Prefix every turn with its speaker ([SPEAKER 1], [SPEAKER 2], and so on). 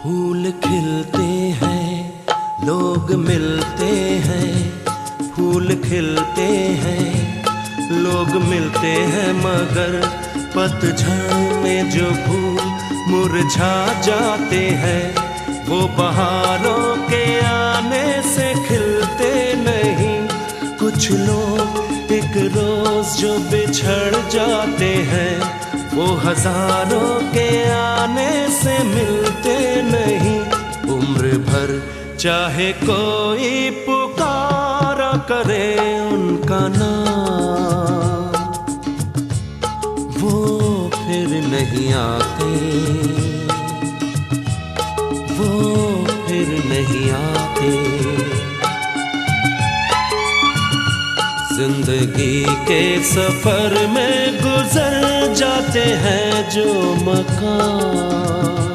[SPEAKER 1] फूल खिलते हैं, लोग मिलते हैं। फूल खिलते हैं, लोग मिलते हैं, मगर पतझड़ में जो फूल मुरझा जाते हैं, वो बहारों के आने से खिलते नहीं। कुछ लोग एक रोज जो बिछड़ जाते हैं, वो हजारों के आने से मिलते नहीं। उम्र भर चाहे कोई पुकारा करे उनका नाम, वो फिर नहीं आते, वो फिर नहीं आते। जिंदगी के सफर में गुजर जाते हैं जो मकाम,